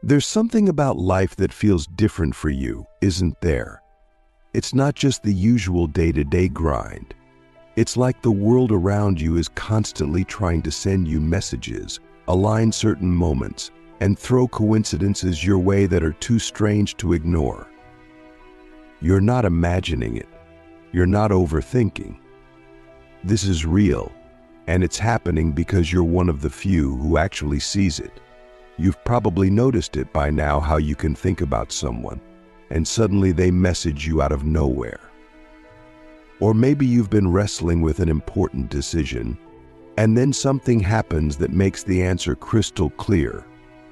There's something about life that feels different for you, isn't there? It's not just the usual day-to-day grind. It's like the world around you is constantly trying to send you messages, align certain moments, and throw coincidences your way that are too strange to ignore. You're not imagining it. You're not overthinking. This is real, and it's happening because you're one of the few who actually sees it. You've probably noticed it by now, how you can think about someone, and suddenly they message you out of nowhere. Or maybe you've been wrestling with an important decision, and then something happens that makes the answer crystal clear,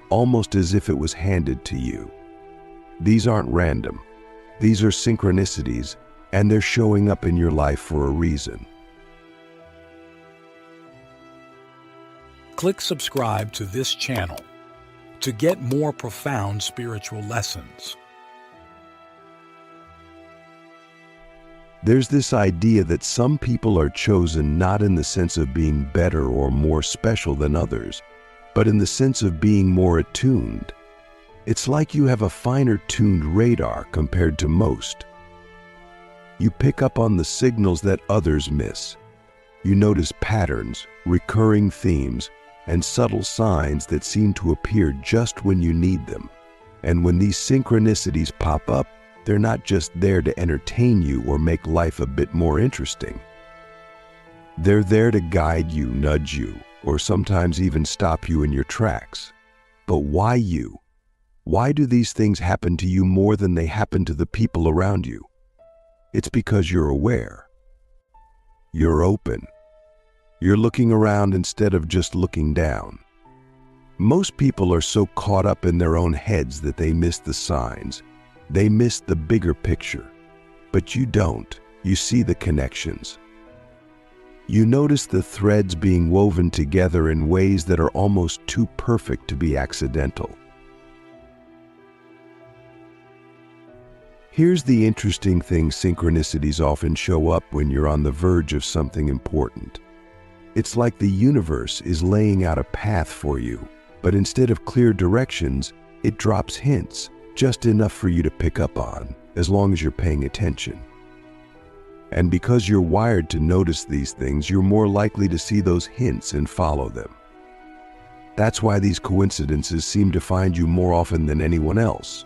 almost as if it was handed to you. These aren't random. These are synchronicities, and they're showing up in your life for a reason. Click subscribe to this channel to get more profound spiritual lessons. There's this idea that some people are chosen not in the sense of being better or more special than others, but in the sense of being more attuned. It's like you have a finer tuned radar compared to most. You pick up on the signals that others miss. You notice patterns, recurring themes, and subtle signs that seem to appear just when you need them. And when these synchronicities pop up, they're not just there to entertain you or make life a bit more interesting. They're there to guide you, nudge you, or sometimes even stop you in your tracks. But why you? Why do these things happen to you more than they happen to the people around you? It's because you're aware. You're open. You're looking around instead of just looking down. Most people are so caught up in their own heads that they miss the signs. They miss the bigger picture. But you don't. You see the connections. You notice the threads being woven together in ways that are almost too perfect to be accidental. Here's the interesting thing: synchronicities often show up when you're on the verge of something important. It's like the universe is laying out a path for you, but instead of clear directions, it drops hints, just enough for you to pick up on, as long as you're paying attention. And because you're wired to notice these things, you're more likely to see those hints and follow them. That's why these coincidences seem to find you more often than anyone else.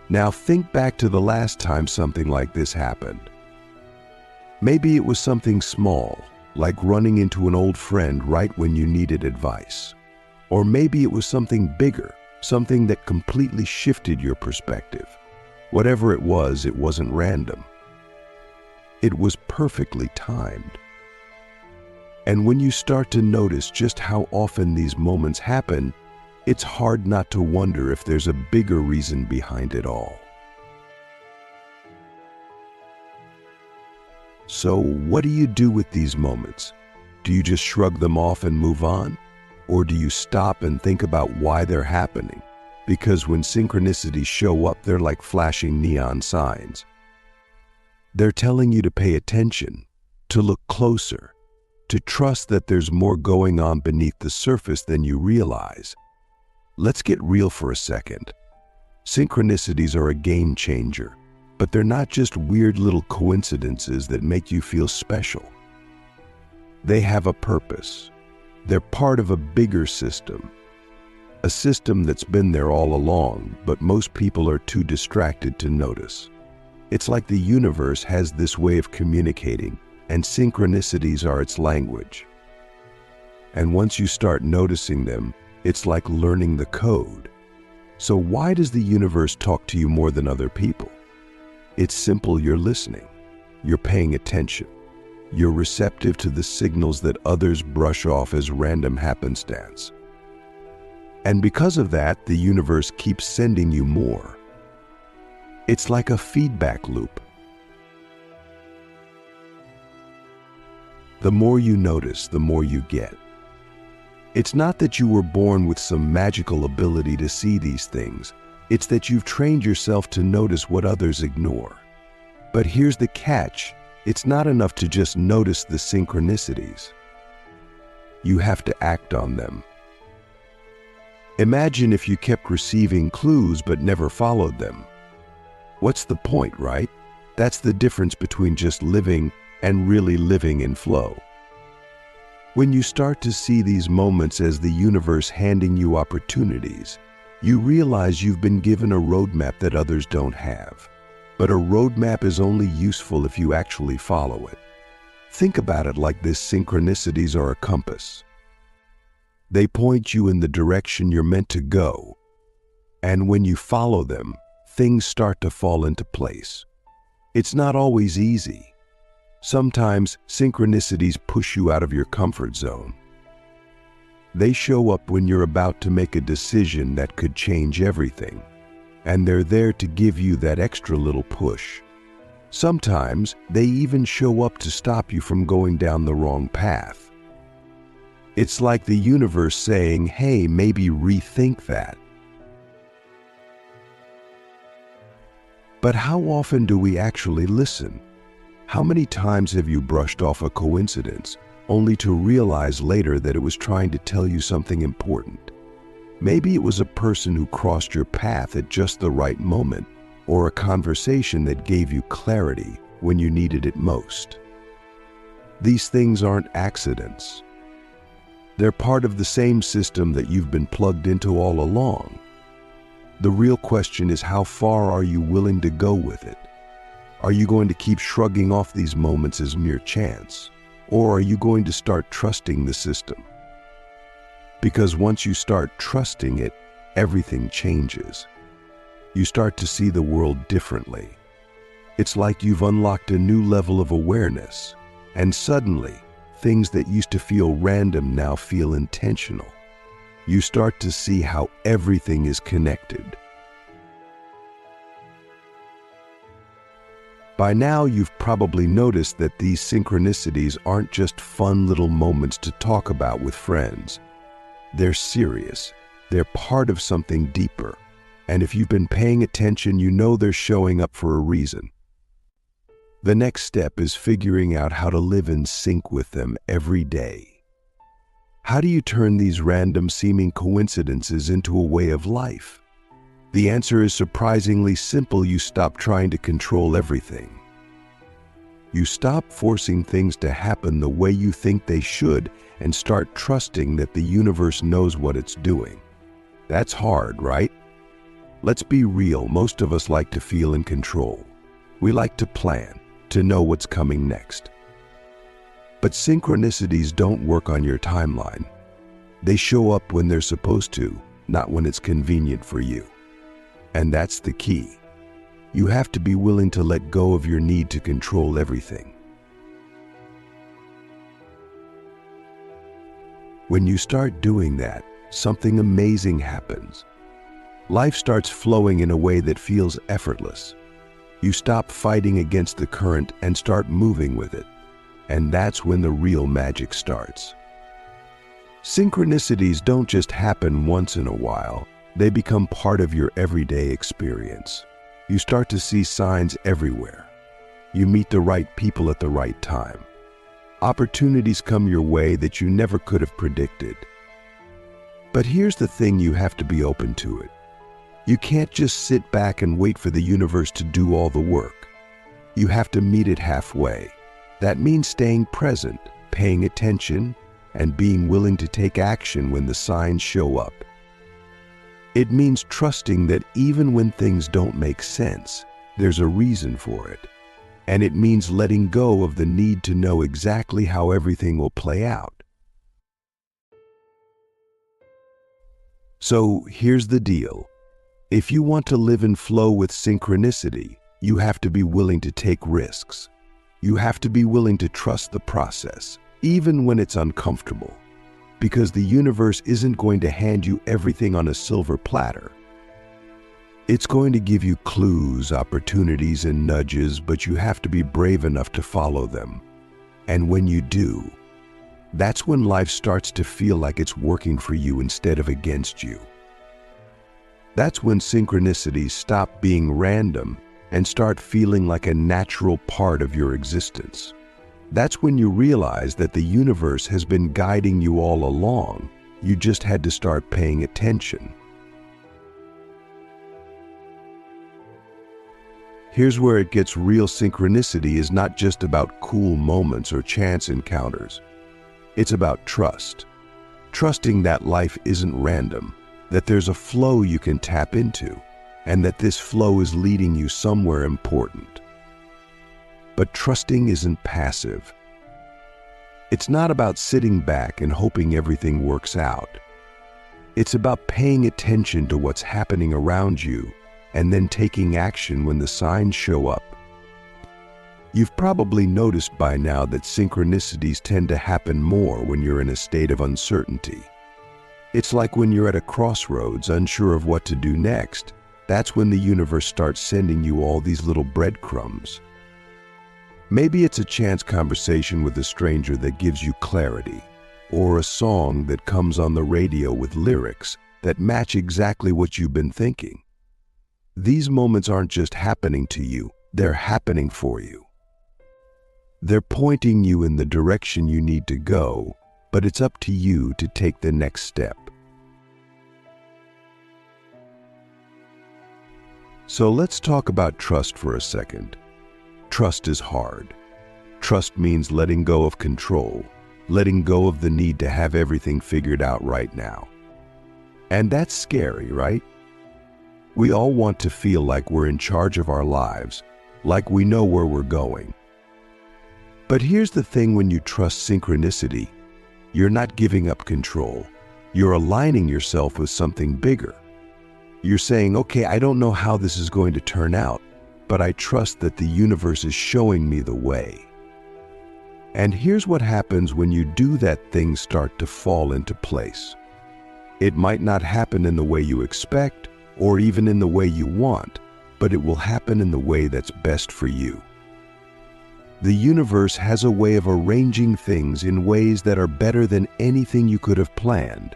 Now think back to the last time something like this happened. Maybe it was something small, like running into an old friend right when you needed advice. Or maybe it was something bigger, something that completely shifted your perspective. Whatever it wasn't random. It was perfectly timed. And when you start to notice just how often these moments happen, it's hard not to wonder if there's a bigger reason behind it all. So, what do you do with these moments? Do you just shrug them off and move on? Or do you stop and think about why they're happening? Because when synchronicities show up, they're like flashing neon signs. They're telling you to pay attention, to look closer, to trust that there's more going on beneath the surface than you realize. Let's get real for a second. Synchronicities are a game changer, but they're not just weird little coincidences that make you feel special. They have a purpose. They're part of a bigger system. A system that's been there all along, but most people are too distracted to notice. It's like the universe has this way of communicating, and synchronicities are its language. And once you start noticing them, it's like learning the code. So why does the universe talk to you more than other people? It's simple: you're listening. You're paying attention. You're receptive to the signals that others brush off as random happenstance. And because of that, the universe keeps sending you more. It's like a feedback loop. The more you notice, the more you get. It's not that you were born with some magical ability to see these things. It's that you've trained yourself to notice what others ignore. But here's the catch: it's not enough to just notice the synchronicities. You have to act on them. Imagine if you kept receiving clues but never followed them. What's the point, right? That's the difference between just living and really living in flow. When you start to see these moments as the universe handing you opportunities, you realize you've been given a roadmap that others don't have. But a roadmap is only useful if you actually follow it. Think about it like this: synchronicities are a compass. They point you in the direction you're meant to go. And when you follow them, things start to fall into place. It's not always easy. Sometimes synchronicities push you out of your comfort zone. They show up when you're about to make a decision that could change everything, and they're there to give you that extra little push. Sometimes they even show up to stop you from going down the wrong path. It's like the universe saying, hey, maybe rethink that. But how often do we actually listen? How many times have you brushed off a coincidence only to realize later that it was trying to tell you something important? Maybe it was a person who crossed your path at just the right moment, or a conversation that gave you clarity when you needed it most. These things aren't accidents. They're part of the same system that you've been plugged into all along. The real question is, how far are you willing to go with it? Are you going to keep shrugging off these moments as mere chance? Or are you going to start trusting the system? Because once you start trusting it, everything changes. You start to see the world differently. It's like you've unlocked a new level of awareness, and suddenly, things that used to feel random now feel intentional. You start to see how everything is connected. By now, you've probably noticed that these synchronicities aren't just fun little moments to talk about with friends. They're serious. They're part of something deeper. And if you've been paying attention, you know they're showing up for a reason. The next step is figuring out how to live in sync with them every day. How do you turn these random seeming coincidences into a way of life? The answer is surprisingly simple. You stop trying to control everything. You stop forcing things to happen the way you think they should and start trusting that the universe knows what it's doing. That's hard, right? Let's be real, most of us like to feel in control. We like to plan, to know what's coming next. But synchronicities don't work on your timeline. They show up when they're supposed to, not when it's convenient for you. And that's the key. You have to be willing to let go of your need to control everything. When you start doing that, something amazing happens. Life starts flowing in a way that feels effortless. You stop fighting against the current and start moving with it. And that's when the real magic starts. Synchronicities don't just happen once in a while. They become part of your everyday experience. You start to see signs everywhere. You meet the right people at the right time. Opportunities come your way that you never could have predicted. But here's the thing: you have to be open to it. You can't just sit back and wait for the universe to do all the work. You have to meet it halfway. That means staying present, paying attention, and being willing to take action when the signs show up. It means trusting that even when things don't make sense, there's a reason for it. And it means letting go of the need to know exactly how everything will play out. So here's the deal. If you want to live in flow with synchronicity, you have to be willing to take risks. You have to be willing to trust the process, even when it's uncomfortable. Because the universe isn't going to hand you everything on a silver platter. It's going to give you clues, opportunities, and nudges, but you have to be brave enough to follow them. And when you do, that's when life starts to feel like it's working for you instead of against you. That's when synchronicities stop being random and start feeling like a natural part of your existence. That's when you realize that the universe has been guiding you all along, You just had to start paying attention. Here's where it gets real. Synchronicity is not just about cool moments or chance encounters. It's about trust. Trusting that life isn't random, that there's a flow you can tap into, and that this flow is leading you somewhere important. But trusting isn't passive. It's not about sitting back and hoping everything works out. It's about paying attention to what's happening around you and then taking action when the signs show up. You've probably noticed by now that synchronicities tend to happen more when you're in a state of uncertainty. It's like when you're at a crossroads, unsure of what to do next. That's when the universe starts sending you all these little breadcrumbs. Maybe it's a chance conversation with a stranger that gives you clarity, or a song that comes on the radio with lyrics that match exactly what you've been thinking. These moments aren't just happening to you, they're happening for you. They're pointing you in the direction you need to go, but it's up to you to take the next step. So let's talk about trust for a second. Trust is hard. Trust means letting go of control, letting go of the need to have everything figured out right now. And that's scary, right? We all want to feel like we're in charge of our lives, like we know where we're going. But here's the thing: when you trust synchronicity, you're not giving up control. You're aligning yourself with something bigger. You're saying, okay, I don't know how this is going to turn out, but I trust that the universe is showing me the way. And here's what happens when you do that: things start to fall into place. It might not happen in the way you expect, or even in the way you want, but it will happen in the way that's best for you. The universe has a way of arranging things in ways that are better than anything you could have planned.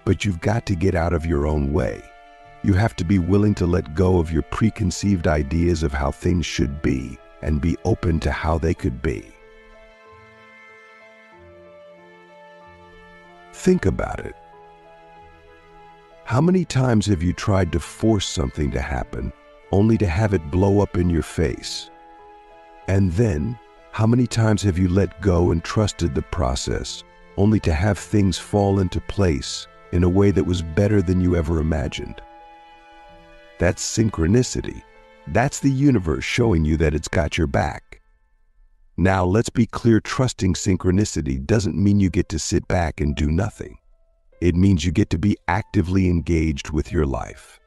But you've got to get out of your own way. You have to be willing to let go of your preconceived ideas of how things should be and be open to how they could be. Think about it. How many times have you tried to force something to happen only to have it blow up in your face? And then, how many times have you let go and trusted the process only to have things fall into place in a way that was better than you ever imagined? That's synchronicity. That's the universe showing you that it's got your back. Now, let's be clear: trusting synchronicity doesn't mean you get to sit back and do nothing. It means you get to be actively engaged with your life.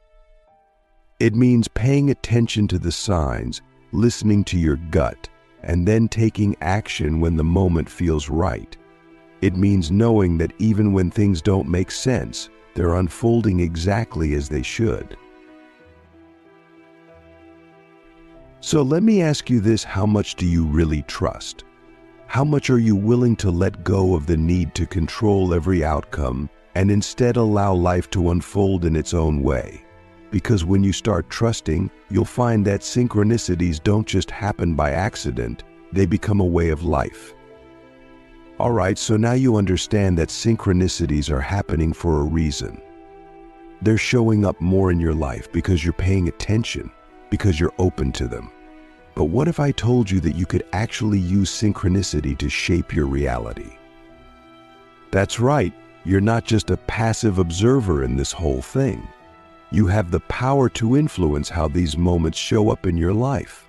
It means paying attention to the signs, listening to your gut, and then taking action when the moment feels right. It means knowing that even when things don't make sense, they're unfolding exactly as they should. So let me ask you this: how much do you really trust? How much are you willing to let go of the need to control every outcome and instead allow life to unfold in its own way? Because when you start trusting, you'll find that synchronicities don't just happen by accident, they become a way of life. All right, so now you understand that synchronicities are happening for a reason. They're showing up more in your life because you're paying attention, because you're open to them. But what if I told you that you could actually use synchronicity to shape your reality? That's right, you're not just a passive observer in this whole thing. You have the power to influence how these moments show up in your life.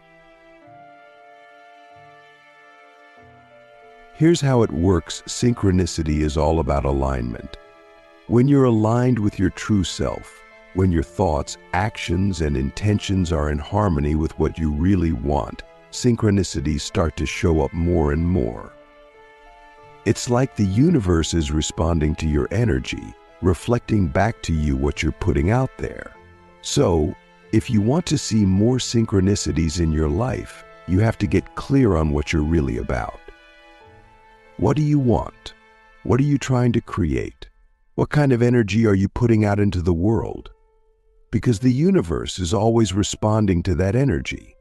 Here's how it works. Synchronicity is all about alignment. When you're aligned with your true self, when your thoughts, actions, and intentions are in harmony with what you really want, synchronicities start to show up more and more. It's like the universe is responding to your energy, reflecting back to you what you're putting out there. So, if you want to see more synchronicities in your life, you have to get clear on what you're really about. What do you want? What are you trying to create? What kind of energy are you putting out into the world? Because the universe is always responding to that energy.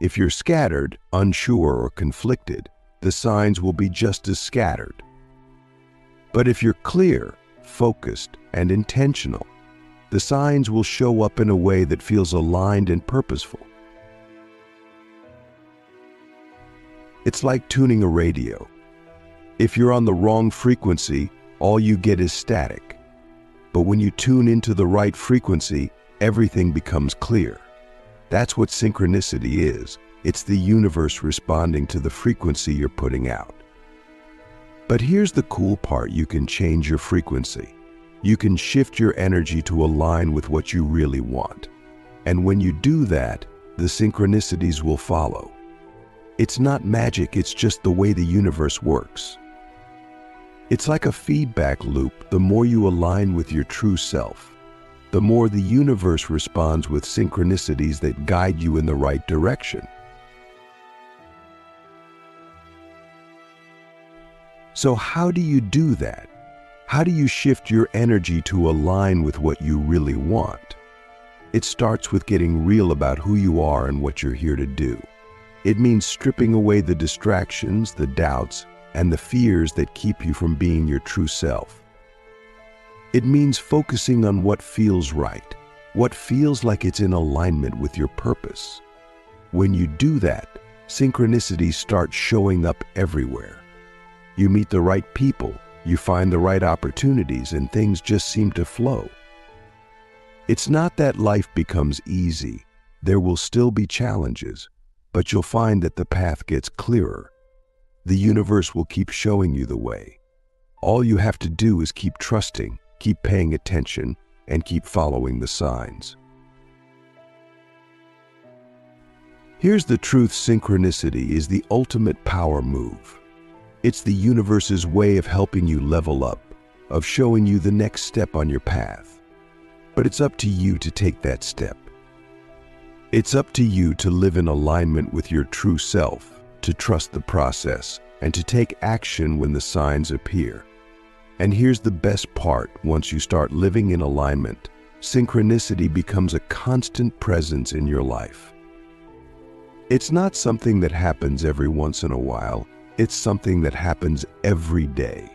If you're scattered, unsure, or conflicted, the signs will be just as scattered. But if you're clear, focused, and intentional, the signs will show up in a way that feels aligned and purposeful. It's like tuning a radio. If you're on the wrong frequency, all you get is static. But when you tune into the right frequency, everything becomes clear. That's what synchronicity is. It's the universe responding to the frequency you're putting out. But here's the cool part: you can change your frequency. You can shift your energy to align with what you really want. And when you do that, the synchronicities will follow. It's not magic, it's just the way the universe works. It's like a feedback loop. The more you align with your true self, the more the universe responds with synchronicities that guide you in the right direction. So how do you do that? How do you shift your energy to align with what you really want? It starts with getting real about who you are and what you're here to do. It means stripping away the distractions, the doubts, and the fears that keep you from being your true self. It means focusing on what feels right, what feels like it's in alignment with your purpose. When you do that, synchronicities start showing up everywhere. You meet the right people, you find the right opportunities, and things just seem to flow. It's not that life becomes easy. There will still be challenges, but you'll find that the path gets clearer. The universe will keep showing you the way. All you have to do is keep trusting, keep paying attention, and keep following the signs. Here's the truth: synchronicity is the ultimate power move. It's the universe's way of helping you level up, of showing you the next step on your path. But it's up to you to take that step. It's up to you to live in alignment with your true self, to trust the process, and to take action when the signs appear. And here's the best part: once you start living in alignment, synchronicity becomes a constant presence in your life. It's not something that happens every once in a while. It's something that happens every day.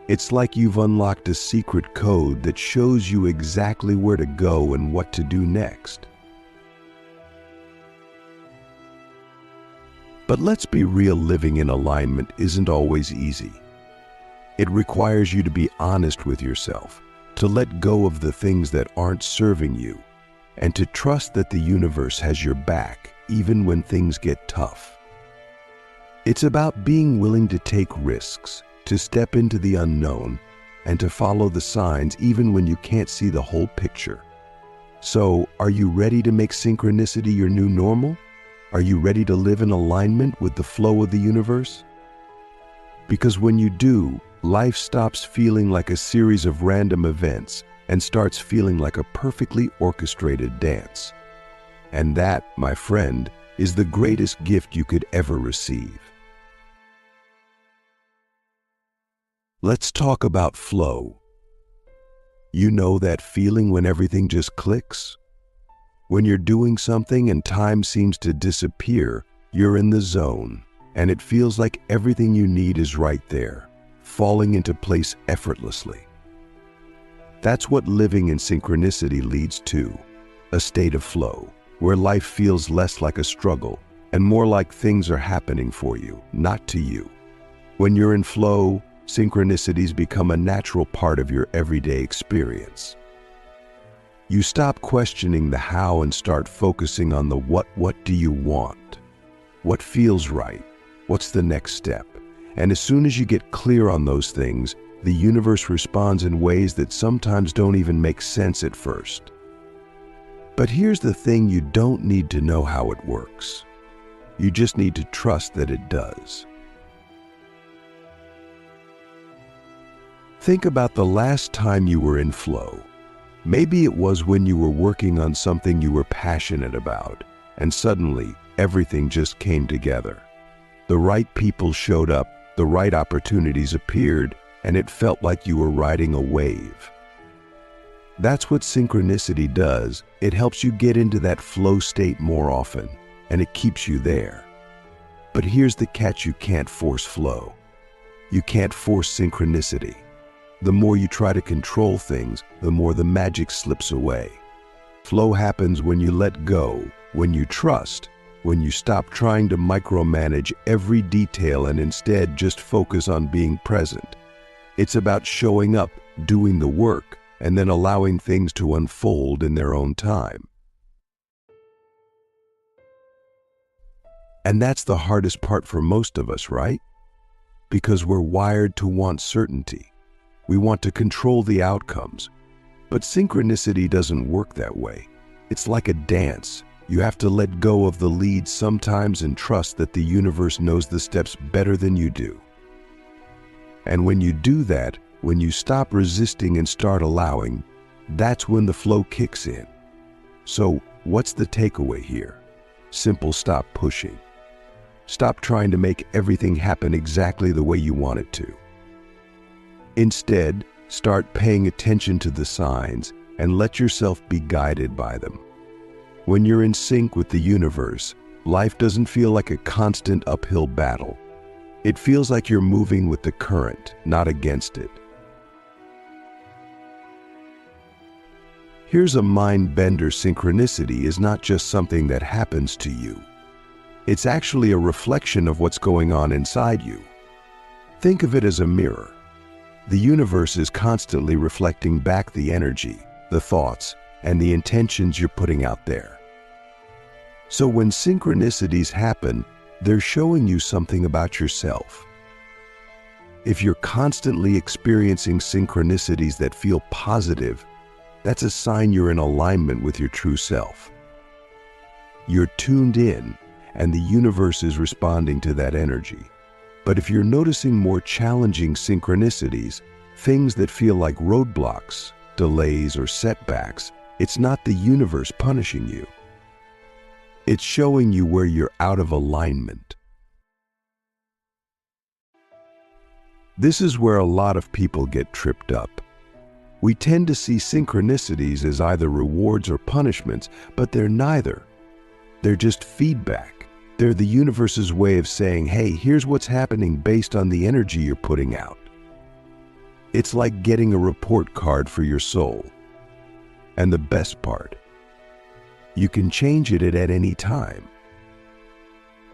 It's like you've unlocked a secret code that shows you exactly where to go and what to do next. But let's be real, living in alignment isn't always easy. It requires you to be honest with yourself, to let go of the things that aren't serving you, and to trust that the universe has your back even when things get tough. It's about being willing to take risks, to step into the unknown, and to follow the signs even when you can't see the whole picture. So, are you ready to make synchronicity your new normal? Are you ready to live in alignment with the flow of the universe? Because when you do, life stops feeling like a series of random events and starts feeling like a perfectly orchestrated dance. And that, my friend, is the greatest gift you could ever receive. Let's talk about flow. You know that feeling when everything just clicks? When you're doing something and time seems to disappear, you're in the zone, and it feels like everything you need is right there, falling into place effortlessly. That's what living in synchronicity leads to, a state of flow, where life feels less like a struggle and more like things are happening for you, not to you. When you're in flow, synchronicities become a natural part of your everyday experience. You stop questioning the how and start focusing on the what. What do you want? What feels right? What's the next step? And as soon as you get clear on those things, the universe responds in ways that sometimes don't even make sense at first. But here's the thing: you don't need to know how it works. You just need to trust that it does. Think about the last time you were in flow. Maybe it was when you were working on something you were passionate about, and suddenly everything just came together. The right people showed up, the right opportunities appeared, and it felt like you were riding a wave. That's what synchronicity does. It helps you get into that flow state more often, and it keeps you there. But here's the catch: you can't force flow. You can't force synchronicity. The more you try to control things, the more the magic slips away. Flow happens when you let go, when you trust, when you stop trying to micromanage every detail and instead just focus on being present. It's about showing up, doing the work, and then allowing things to unfold in their own time. And that's the hardest part for most of us, right? Because we're wired to want certainty. We want to control the outcomes. But synchronicity doesn't work that way. It's like a dance. You have to let go of the lead sometimes and trust that the universe knows the steps better than you do. And when you do that, when you stop resisting and start allowing, that's when the flow kicks in. So, what's the takeaway here? Simple: stop pushing. Stop trying to make everything happen exactly the way you want it to. Instead, start paying attention to the signs and let yourself be guided by them. When you're in sync with the universe, life doesn't feel like a constant uphill battle. It feels like you're moving with the current, not against it. Here's a mind-bender: synchronicity is not just something that happens to you. It's actually a reflection of what's going on inside you. Think of it as a mirror. The universe is constantly reflecting back the energy, the thoughts, and the intentions you're putting out there. So when synchronicities happen, they're showing you something about yourself. If you're constantly experiencing synchronicities that feel positive, that's a sign you're in alignment with your true self. You're tuned in, and the universe is responding to that energy. But if you're noticing more challenging synchronicities, things that feel like roadblocks, delays, or setbacks, it's not the universe punishing you. It's showing you where you're out of alignment. This is where a lot of people get tripped up. We tend to see synchronicities as either rewards or punishments, but they're neither. They're just feedback. They're the universe's way of saying, hey, here's what's happening based on the energy you're putting out. It's like getting a report card for your soul. And the best part, you can change it at any time.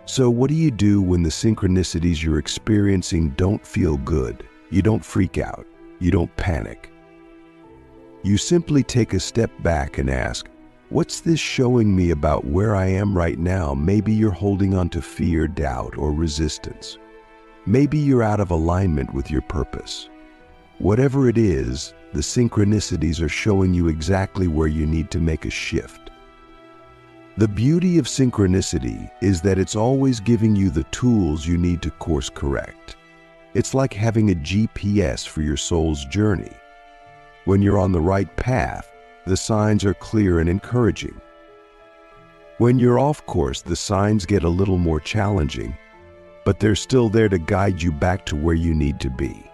So what do you do when the synchronicities you're experiencing don't feel good? You don't freak out. You don't panic. You simply take a step back and ask, what's this showing me about where I am right now? Maybe you're holding on to fear, doubt, or resistance. Maybe you're out of alignment with your purpose. Whatever it is, the synchronicities are showing you exactly where you need to make a shift. The beauty of synchronicity is that it's always giving you the tools you need to course correct. It's like having a GPS for your soul's journey. When you're on the right path, the signs are clear and encouraging. When you're off course, the signs get a little more challenging, but they're still there to guide you back to where you need to be.